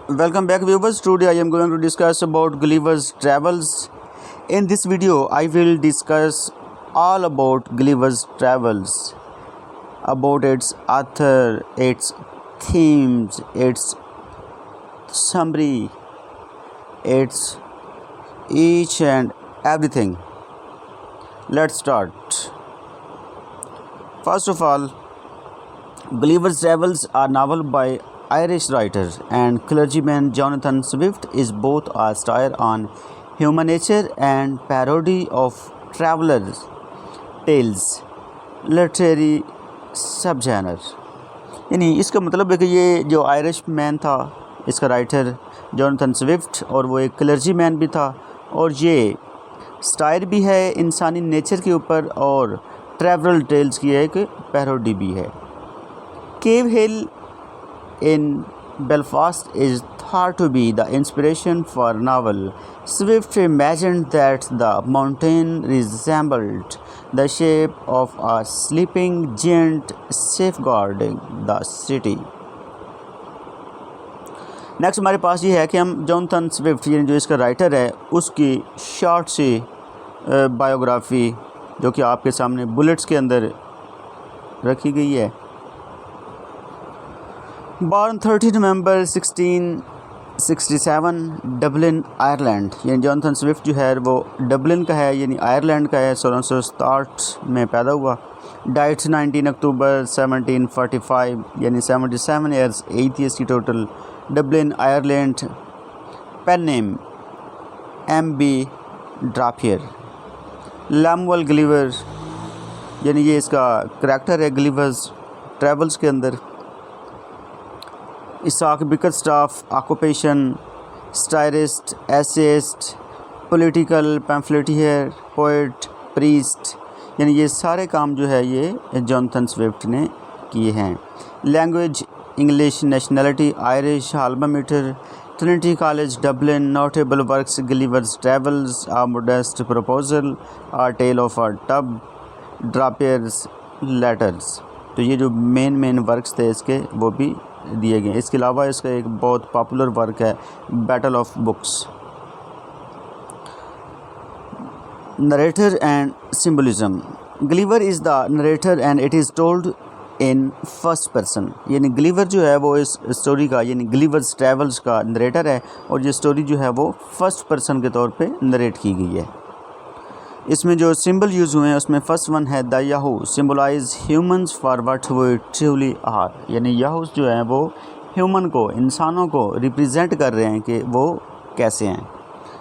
Welcome back viewers. Today I am going to discuss about Gulliver's Travels. In this video I will discuss all about Gulliver's Travels, about its author, its themes, its summary, its each and everything. Let's start. First of all, Gulliver's Travels, a novel by Irish writer and clergyman Jonathan Swift, is both a satire on human nature and parody of travelers' tales, literary subgenre. यानी इसका मतलब है कि ये जो Irish man था, इसका writer Jonathan Swift, और वो एक क्लर्जी मैन भी था, और ये स्टायर भी है इंसानी नेचर के ऊपर और ट्रैवल टेल्स की एक पैरोडी भी है. केव हिल in Belfast is thought to be the inspiration for novel. Swift imagined that the mountain resembled the shape of a sleeping giant safeguarding the city. Next हमारे पास ये है कि हम जॉनथन स्विफ्ट यानी जो इसका राइटर है उसकी शॉर्ट सी बायोग्राफी जो कि आपके सामने बुलेट्स के अंदर रखी गई है. Born 30 November 1667 डबलिन आयरलैंड, यानी जॉनथन स्विफ्ट जो है वो डबलिन का है यानी आयरलैंड का है. 1667 में पैदा हुआ. डाइट 19 अक्टूबर 1745 यानी 77 ईयर्स, 8 ईयर्स की total. Dublin Ireland. Pen name M.B. Drapier. Lemuel Gulliver यानी ये इसका करैक्टर है ग्लिवर्स ट्रैवल्स के अंदर. Isaac Bickerstaff. Occupation satirist, essayist, political pamphleteer, poet, priest, यानी ये सारे काम जो है ये जॉनथन स्विफ्ट ने किए हैं. Language English. Nationality Irish. Alma mater Trinity College Dublin. Notable works Gulliver's Travels, A Modest Proposal, A Tale of a Tub, Drapier's Letters. तो ये जो मेन वर्क्स थे इसके वो भी दिए गए. इसके अलावा इसका एक बहुत पॉपुलर वर्क है Battle of Books. Narrator and symbolism. Gulliver is the narrator and it is told in first person. यानी ग्लिवर जो है वो इस स्टोरी का यानी ग्लिवर्स ट्रैवल्स का नरेटर है और ये स्टोरी जो है वो फर्स्ट पर्सन के तौर पे नरेट की गई है. इसमें जो सिंबल यूज़ हुए हैं उसमें फ़र्स्ट वन है the yahoo symbolize humans for what we truly are. यानी याहूस जो है वो ह्यूमन को, इंसानों को रिप्रेजेंट कर रहे हैं कि वो कैसे हैं.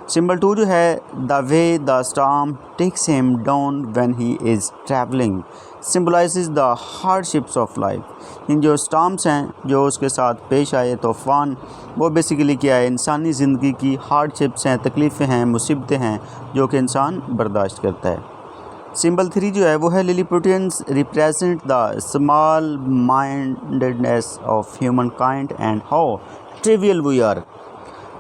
सिंबल 2 जो है the way the storm takes him down when he is travelling symbolises the hardships of life. इन जो स्टॉर्म्स हैं जो उसके साथ पेश आए तूफ़ान, वो बेसिकली क्या है, इंसानी ज़िंदगी की हार्डशिप्स हैं, तकलीफ़ें हैं, मुसीबतें हैं जो कि इंसान बर्दाश्त करता है. सिंबल 3 जो है वो है Lilliputians represent the small mindedness of human kind and how trivial we are.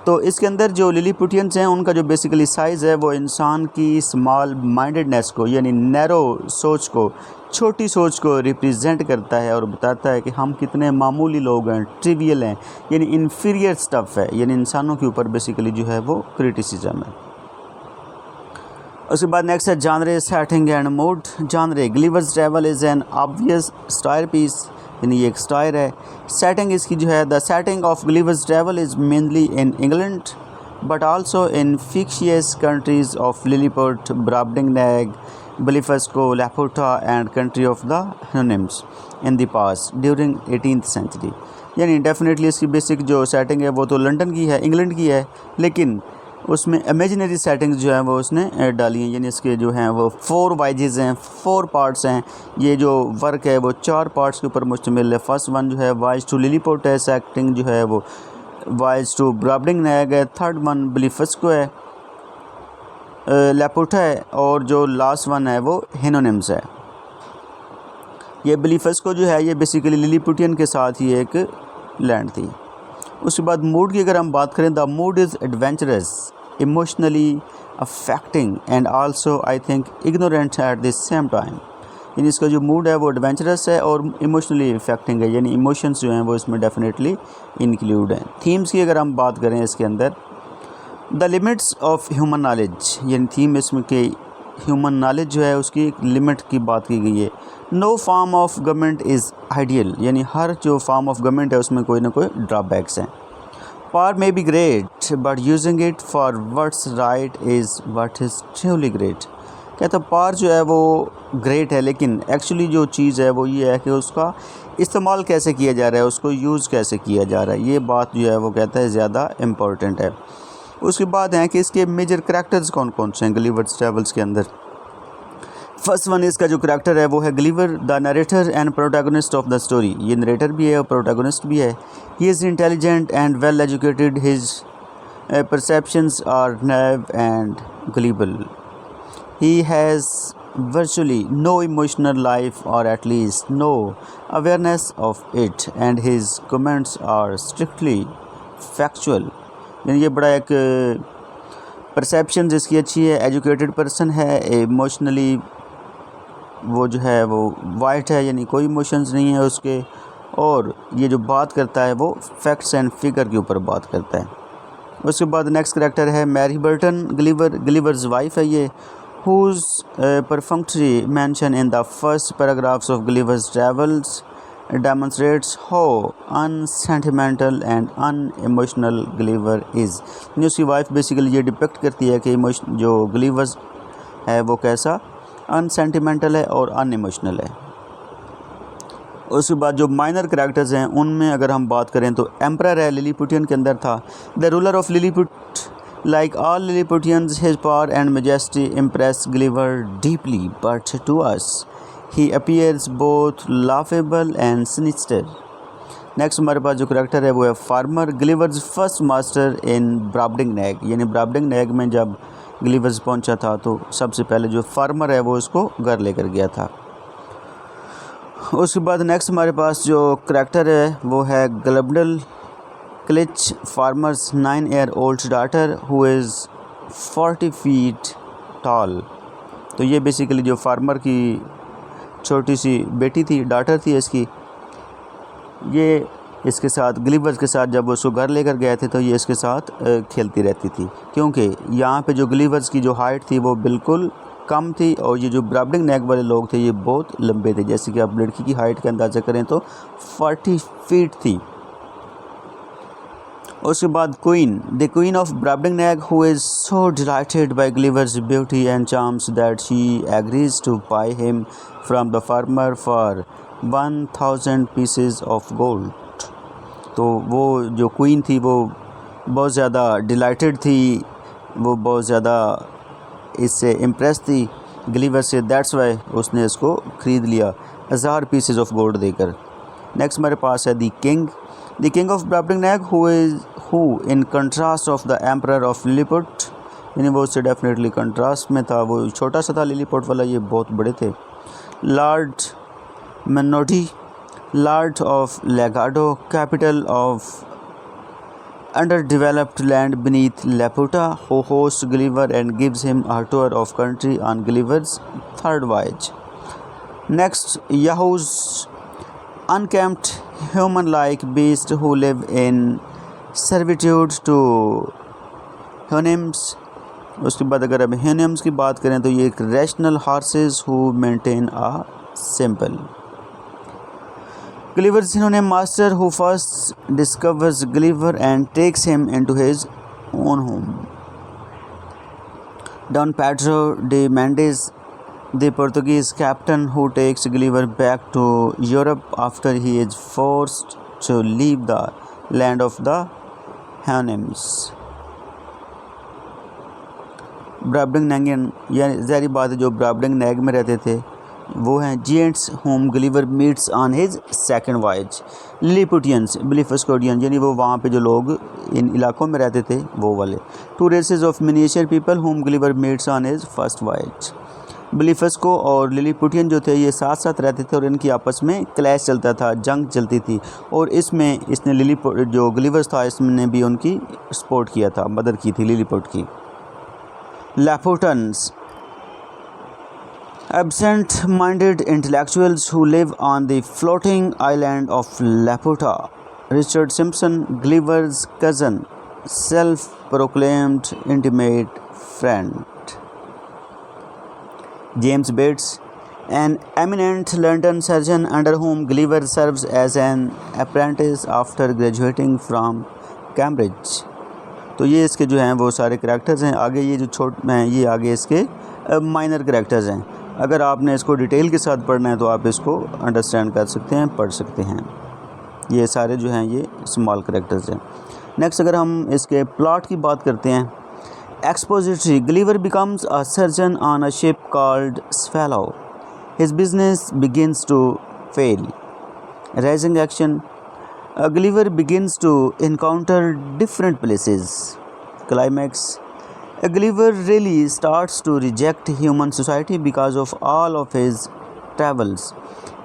तो इसके अंदर जो लिलीपुटियंस हैं उनका जो बेसिकली साइज़ है वो इंसान की स्मॉल माइंडेडनेस को यानी नैरो सोच को, छोटी सोच को रिप्रेजेंट करता है और बताता है कि हम कितने मामूली लोग हैं, ट्रिवियल हैं, यानी इन्फीरियर स्टफ़ है, यानी इंसानों के ऊपर बेसिकली जो है वो क्रिटिसिज्म है. उसके बाद नेक्स्ट है genre, setting and mood. Genre Gulliver's travel is an obvious satire piece, यानी ये एक स्टायर है. सेटिंग इसकी जो है the setting of Gulliver's travel is mainly in England but also in fictitious countries of Lilliput, Brobdingnag, Blefuscu, Laputa and country of the Houyhnhnms in the past during 18th century. यानी definitely इसकी basic जो setting है वो तो London की है, England की है, लेकिन उसमें इमेजिनरी सेटिंग्स जो हैं वो उसने डाली हैं. यानी इसके जो हैं वो 4 वाइजेज़ हैं, 4 पार्ट्स हैं. ये जो वर्क है वो 4 पार्ट्स के ऊपर मुश्तमिल है. फर्स्ट वन जो है वाइज टू लिलीपुट है, सेकंड जो है वो वाइज टू ब्राबडिंगनैग है, थर्ड वन बलिफस्को है, लापुटा है, और जो लास्ट वन है वो हेनोनिम्स है. ये बलिफस्को जो है ये बेसिकली लिलीपुटियन के साथ ही एक लैंड थी. उसके बाद मूड की अगर हम बात करें, the mood is adventurous, emotionally affecting and also I think ignorant at the same time. यानी इसका जो मूड है वो एडवेंचरस है और इमोशनली इफेक्टिंग है, यानी इमोशंस जो हैं वो इसमें डेफिनेटली इंक्लूड हैं। थीम्स की अगर हम बात करें इसके अंदर, the limits of human knowledge, यानी थीम इसमें के ह्यूमन नॉलेज जो है उसकी एक लिमिट की बात की गई है। No form of government is ideal, यानी हर जो फॉर्म ऑफ गवर्नमेंट है उसमें कोई ना कोई ड्रॉबैक्स हैं। Power may be great but using it for what's right is what is truly great. कहता पावर जो है वो ग्रेट है, लेकिन एक्चुअली जो चीज़ है वो ये है कि उसका इस्तेमाल कैसे किया जा रहा है, उसको यूज़ कैसे किया जा रहा है, ये बात जो है वो कहता है ज़्यादा इम्पॉर्टेंट है। उसके बाद हैं कि इसके मेजर करैक्टर्स कौन कौन से हैं गलीवर्स ट्रैवल्स के अंदर। फर्स्ट वन इसका जो करैक्टर है वो है Gulliver, the narrator and protagonist of the story. ये नरेटर भी है और प्रोटैगनिस्ट भी है। He is intelligent and well educated, his perceptions are naive and gullible. He has virtually no emotional life or at least no awareness of it and his comments are strictly factual। यानी ये बड़ा एक perception जिसकी अच्छी है, educated person है, emotionally वो जो है वो वाइट है, यानी कोई इमोशंस नहीं है उसके, और ये जो बात करता है वो फैक्ट्स एंड फिगर के ऊपर बात करता है। उसके बाद नेक्स्ट करैक्टर है मैरी बर्टन, गलीवर्स वाइफ है ये, whose perfunctory mention in the first paragraphs of Gulliver's Travels demonstrates how unsentimental and unemotional Gulliver is। उसकी वाइफ बेसिकली ये डिपेक्ट करती है कि जो गलीवर्स है वो कैसा अनसेंटिमेंटल है और अनइमोशनल है। उसके बाद जो माइनर करैक्टर्स हैं उनमें अगर हम बात करें तो एम्परर है, लिलीपुटियन के अंदर था। The ruler of Lilliput, like all Lilliputians, his power and majesty impress Gulliver deeply, but to us he appears both laughable and sinister। Next हमारे पास जो करैक्टर है वो है farmer, Gulliver's first master in Brobdingnag, यानी ब्राबडिंग nag में जब गलीवर्स पहुंचा था तो सबसे पहले जो फार्मर है वो उसको घर लेकर गया था। उसके बाद नेक्स्ट हमारे पास जो करैक्टर है वो है Glumdalclitch, farmer's 9-year-old daughter who is 40 feet tall। तो ये बेसिकली जो फार्मर की छोटी सी बेटी थी, डाटर थी इसकी, ये इसके साथ गलीवर्स के साथ जब उसको घर लेकर गए थे तो ये इसके साथ खेलती रहती थी, क्योंकि यहाँ पे जो गलीवर्स की जो हाइट थी वो बिल्कुल कम थी और ये जो ब्राबडिंग नेक वाले लोग थे ये बहुत लंबे थे। जैसे कि आप लड़की की हाइट का अंदाज़ा करें तो 40 फीट थी। उसके बाद queen, the queen of Brobdingnag, who is so delighted by Gulliver's beauty and charms that she agrees to buy him from the farmer for 1000 pieces of gold. तो वो जो क्वीन थी वो बहुत ज़्यादा डिलाइटेड थी, वो बहुत ज़्यादा इससे इम्प्रेस थी गलीवर से, दैट्स वाई उसने इसको ख़रीद लिया 1000 पीसेस ऑफ गोल्ड देकर। नेक्स्ट हमारे पास है the king of Brobdingnag, who in contrast of the emperor of Lilliput, यानी वो उससे डेफिनेटली कंट्रास्ट में था, वो छोटा सा था लिलीपुट वाला, ये बहुत बड़े थे। Lord Munodi, Lord of Lagado, capital of underdeveloped land beneath Laputa, who hosts Gulliver and gives him a tour of country on Gulliver's third voyage. Next, Yahoo's unkempt human-like beasts who live in servitude to Houyhnhnms। उसके बाद अगर अब Houyhnhnms की बात करें तो ये एक rational horses who maintain a simple। Gulliver's इन्होंने master who first discovers Gulliver and takes him into his own home। Don Pedro de Mendes, the Portuguese captain who takes Gulliver back to Europe after he is forced to leave the land of the Houyhnhnms। ब्राबडिंग नैगियन, यानी ज़ाहिर बात है जो ब्राबडिंग nag में रहते थे वो हैं giants whom Gulliver meets on his second voyage. Lilliputians, Blefuscudians, यानी वो वहाँ पे जो लोग इन इलाकों में रहते थे वो वाले। Two races of miniature people whom Gulliver meets on his first voyage. Blefuscu और लिलीपुटियन जो थे ये साथ साथ रहते थे और इनकी आपस में क्लैश चलता था, जंग चलती थी, और इसमें इसने जो गलीवर्स था इसने भी उनकी सपोर्ट किया था, मदद की थी लिलीपुट की। लैपुटन्स, absent-minded intellectuals who live on the floating island of Laputa. Richard Simpson, Gulliver's cousin, self-proclaimed intimate friend. James Bates, an eminent London surgeon under whom Gulliver serves as an apprentice after graduating from Cambridge. तो ये इसके जो हैं वो सारे characters हैं। आगे ये जो छोटे हैं ये आगे इसके माइनर करैक्टर्स हैं। अगर आपने इसको डिटेल के साथ पढ़ना है तो आप इसको अंडरस्टैंड कर सकते हैं, पढ़ सकते हैं। ये सारे जो हैं ये स्मॉल करैक्टर्स हैं। नेक्स्ट अगर हम इसके प्लॉट की बात करते हैं, expository. Gulliver becomes a surgeon on a ship called Swallow. His business begins to fail. Rising action. Gulliver begins to encounter different places. Climax. Gulliver really starts to reject human society because of all of his travels.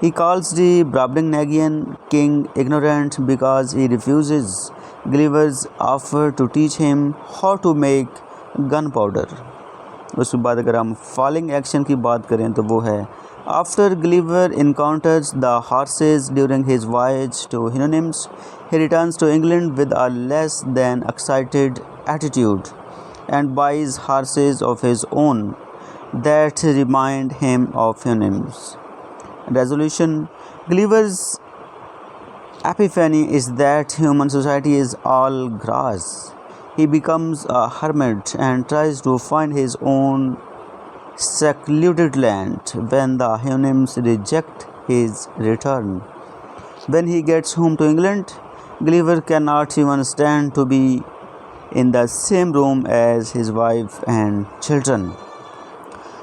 He calls the Brobdingnagian king ignorant because he refuses Gulliver's offer to teach him how to make gunpowder. उसके बाद अगर हम falling action की बात करें तो वो है After Gulliver encounters the horses during his voyage to Hinonims, he returns to England with a less than excited attitude and buys horses of his own that remind him of Hinonims. Resolution. Gulliver's epiphany is that human society is all grass. He becomes a hermit and tries to find his own secluded land when the Hinonims reject his return. When he gets home to England, Gulliver cannot even stand to be in the same room as his wife and children.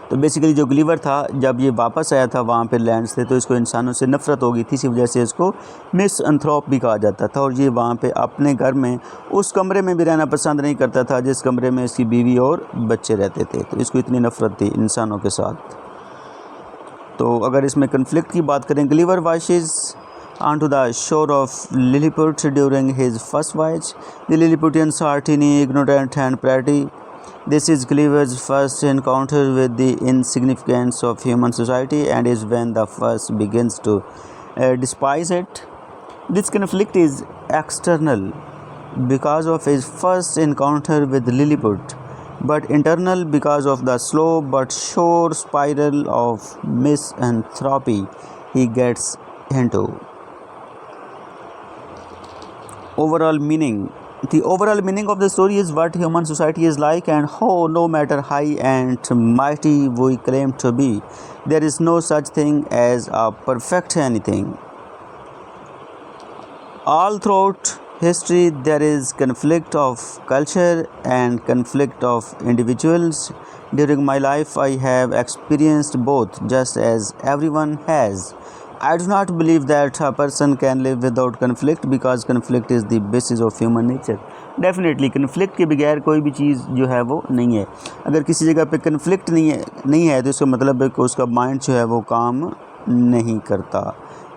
तो basically जो ग्लीवर था जब ये वापस आया था वहाँ पे लैंड से, तो इसको इंसानों से नफ़रत हो गई थी, इसी वजह से इसको मिसएंथ्रोप भी कहा जाता था। और ये वहाँ पे अपने घर में उस कमरे में भी रहना पसंद नहीं करता था जिस कमरे में इसकी बीवी और बच्चे रहते थे। तो इसको इतनी नफ़रत थी इंसानों के साथ। तो अगर इसमें कन्फ्लिक्ट की बात करें, ग्लीवर वाशेज़ onto the shore of Lilliput during his first voyage. The Lilliputians are teeny, ignorant and pretty. This is Gulliver's first encounter with the insignificance of human society and is when the first begins to despise it. This conflict is external because of his first encounter with Lilliput, but internal because of the slow but sure spiral of misanthropy he gets into. Overall meaning. The overall meaning of the story is what human society is like and how, no matter high and mighty we claim to be, there is no such thing as a perfect anything. All throughout history there is conflict of culture and conflict of individuals. During my life I have experienced both, just as everyone has. I do not believe that a person can live without conflict because conflict is the basis of human nature. Definitely conflict के बगैर कोई भी चीज़ जो है वो नहीं है। अगर किसी जगह पे conflict नहीं है तो इसका मतलब है कि उसका माइंड जो है वो काम नहीं करता।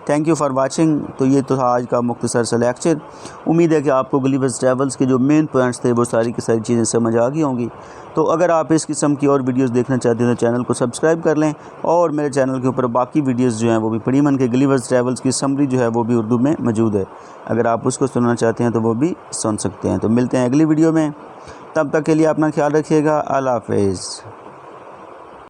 Thank you for watching. तो ये तो था आज का मुख्तसर सा लेक्चर। उम्मीद है कि आपको गुलिवर्स ट्रैवल्स के जो मेन पॉइंट्स थे वो सारी की सारी चीज़ें समझ आ गई होंगी। तो अगर आप इस किस्म की और वीडियोस देखना चाहते हैं तो चैनल को सब्सक्राइब कर लें और मेरे चैनल के ऊपर बाकी वीडियोस जो हैं वो भी पड़ी मन के गुलिवर्स ट्रैवल्स की समरी जो है वो भी उर्दू में मौजूद है। अगर आप उसको सुनना चाहते हैं तो वो भी सुन सकते हैं। तो मिलते हैं अगली वीडियो में, तब तक के लिए अपना ख्याल रखिएगा। अल्लाह हाफ़िज़।